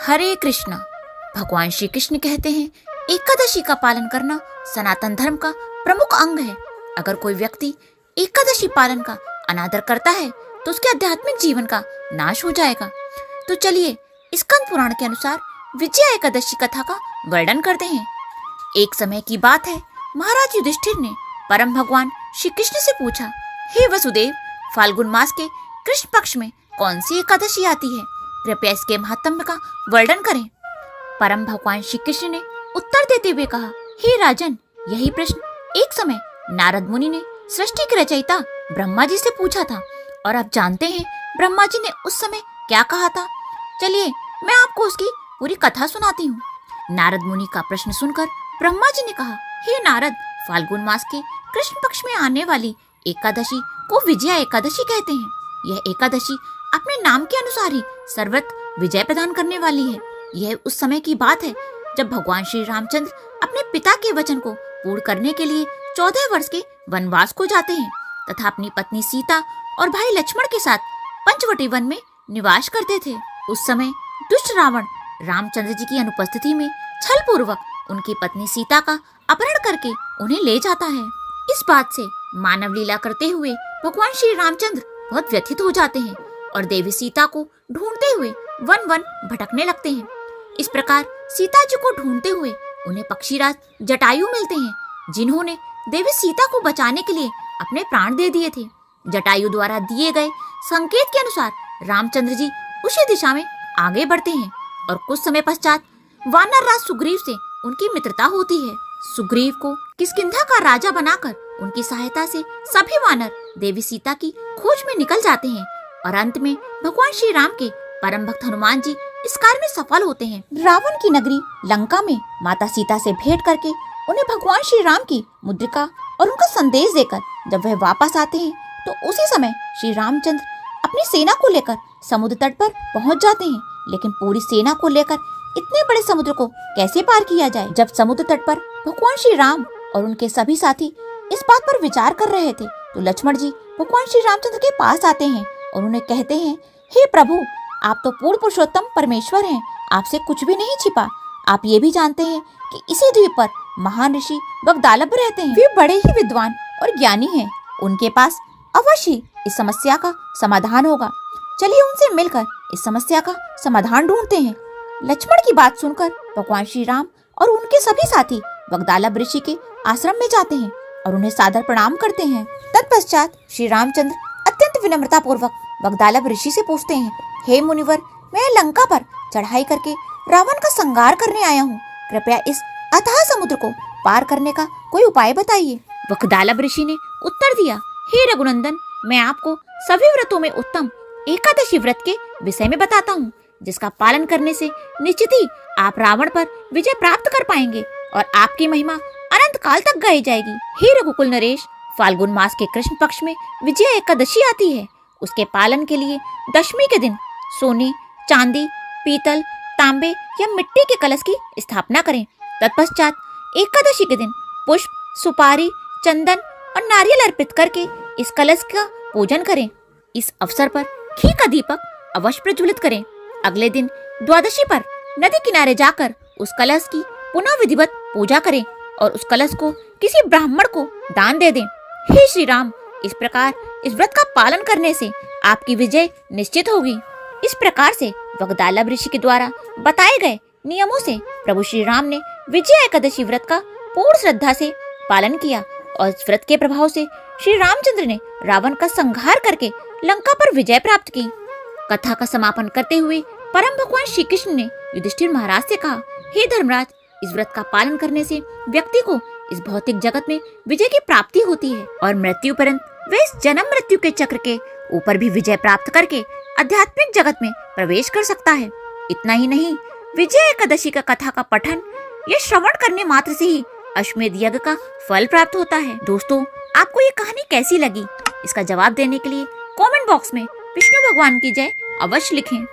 हरे कृष्णा। भगवान श्री कृष्ण कहते हैं एकादशी का पालन करना सनातन धर्म का प्रमुख अंग है। अगर कोई व्यक्ति एकादशी पालन का अनादर करता है तो उसके आध्यात्मिक जीवन का नाश हो जाएगा। तो चलिए स्कंद पुराण के अनुसार विजया एकादशी कथा का वर्णन करते हैं। एक समय की बात है, महाराज युधिष्ठिर ने परम भगवान श्री कृष्ण से पूछा, हे वसुदेव, फाल्गुन मास के कृष्ण पक्ष में कौन सी एकादशी आती है? कृपया इसके महात्म्य का वर्णन करें। परम भगवान श्री कृष्ण ने उत्तर देते हुए कहा, हे राजन, यही प्रश्न एक समय नारद मुनि ने सृष्टि के रचयिता ब्रह्मा जी से पूछा था और आप जानते हैं ब्रह्मा जी ने उस समय क्या कहा था। चलिए मैं आपको उसकी पूरी कथा सुनाती हूँ। नारद मुनि का प्रश्न सुनकर ब्रह्मा जी ने कहा, हे नारद, फाल्गुन मास के कृष्ण पक्ष में आने वाली एकादशी को विजया एकादशी कहते हैं। यह एकादशी अपने नाम के अनुसार ही सर्वत्र विजय प्रदान करने वाली है। यह उस समय की बात है जब भगवान श्री रामचंद्र अपने पिता के वचन को पूर्ण करने के लिए 14 वर्ष के वनवास को जाते हैं तथा अपनी पत्नी सीता और भाई लक्ष्मण के साथ पंचवटी वन में निवास करते थे। उस समय दुष्ट रावण रामचंद्र जी की अनुपस्थिति में छल पूर्वक उनकी पत्नी सीता का अपहरण करके उन्हें ले जाता है। इस बात से मानव लीला करते हुए भगवान श्री रामचंद्र बहुत व्यथित हो जाते हैं और देवी सीता को ढूंढते हुए वन वन भटकने लगते हैं। इस प्रकार सीता जी को ढूंढते हुए उन्हें पक्षीराज जटायु मिलते हैं, जिन्होंने देवी सीता को बचाने के लिए अपने प्राण दे दिए थे। जटायु द्वारा दिए गए संकेत के अनुसार रामचंद्र जी उसी दिशा में आगे बढ़ते हैं और कुछ समय पश्चात वानर राज सुग्रीव से उनकी मित्रता होती है। सुग्रीव को किष्किंधा का राजा बनाकर उनकी सहायता से सभी वानर देवी सीता की खोज में निकल जाते हैं और अंत में भगवान श्री राम के परम भक्त हनुमान जी इस कार्य में सफल होते हैं। रावण की नगरी लंका में माता सीता से भेंट करके उन्हें भगवान श्री राम की मुद्रिका और उनका संदेश देकर जब वह वापस आते हैं तो उसी समय श्री रामचंद्र अपनी सेना को लेकर समुद्र तट पर पहुंच जाते हैं। लेकिन पूरी सेना को लेकर इतने बड़े समुद्र को कैसे पार किया जाए? जब समुद्र तट पर भगवान श्री राम और उनके सभी साथी इस बात पर विचार कर रहे थे तो लक्ष्मण जी भगवान श्री रामचंद्र के पास आते हैं और उन्हें कहते हैं, हे प्रभु, आप तो पूर्ण पुरुषोत्तम परमेश्वर हैं, आपसे कुछ भी नहीं छिपा। आप ये भी जानते हैं कि इसी द्वीप पर महान ऋषि वग्दालभ रहते हैं। वे बड़े ही विद्वान और ज्ञानी हैं। उनके पास अवश्य इस समस्या का समाधान होगा। चलिए उनसे मिलकर इस समस्या का समाधान ढूंढते हैं। लक्ष्मण की बात सुनकर भगवान श्री राम और उनके सभी साथी वग्दालभ ऋषि के आश्रम में जाते हैं और उन्हें सादर प्रणाम करते हैं। तत्पश्चात श्री रामचंद्र अत्यंत विनम्रता पूर्वक वग्दालभ ऋषि से पूछते हैं, हे मुनिवर, मैं लंका पर चढ़ाई करके रावण का संहार करने आया हूँ। कृपया इस अथाह समुद्र को पार करने का कोई उपाय बताइए। वग्दालभ ऋषि ने उत्तर दिया, हे रघुनंदन, मैं आपको सभी व्रतों में उत्तम एकादशी व्रत के विषय में बताता हूँ, जिसका पालन करने से निश्चित ही आप रावण पर विजय प्राप्त कर पाएंगे और आपकी महिमा अनंत काल तक गाई जाएगी। हे रघुकुल नरेश, फाल्गुन मास के कृष्ण पक्ष में विजया एकादशी आती है। उसके पालन के लिए दशमी के दिन सोने, चांदी, पीतल, तांबे या मिट्टी के कलश की स्थापना करें। तत्पश्चात एकादशी के दिन पुष्प, सुपारी, चंदन और नारियल अर्पित करके इस कलश का पूजन करें। इस अवसर पर घी का दीपक अवश्य प्रज्वलित करें। अगले दिन द्वादशी पर नदी किनारे जाकर उस कलश की पुनः विधिवत पूजा करें और उस कलश को किसी ब्राह्मण को दान दे दें। हे श्री राम, इस प्रकार इस व्रत का पालन करने से आपकी विजय निश्चित होगी। इस प्रकार से वग्दालभ ऋषि के द्वारा बताए गए नियमों से प्रभु श्री राम ने विजया एकादशी व्रत का पूर्ण श्रद्धा से पालन किया और इस व्रत के प्रभाव से श्री रामचंद्र ने रावण का संहार करके लंका पर विजय प्राप्त की। कथा का समापन करते हुए परम भगवान श्री कृष्ण ने युधिष्ठिर महाराज से कहा, हे धर्मराज, इस व्रत का पालन करने से व्यक्ति को इस भौतिक जगत में विजय की प्राप्ति होती है और मृत्यु पर्यंत वे इस जन्म मृत्यु के चक्र के ऊपर भी विजय प्राप्त करके आध्यात्मिक जगत में प्रवेश कर सकता है। इतना ही नहीं, विजय एकादशी का कथा का पठन या श्रवण करने मात्र से ही अश्वमेध यज्ञ का फल प्राप्त होता है। दोस्तों, आपको ये कहानी कैसी लगी? इसका जवाब देने के लिए कमेंट बॉक्स में विष्णु भगवान की जय अवश्य लिखें।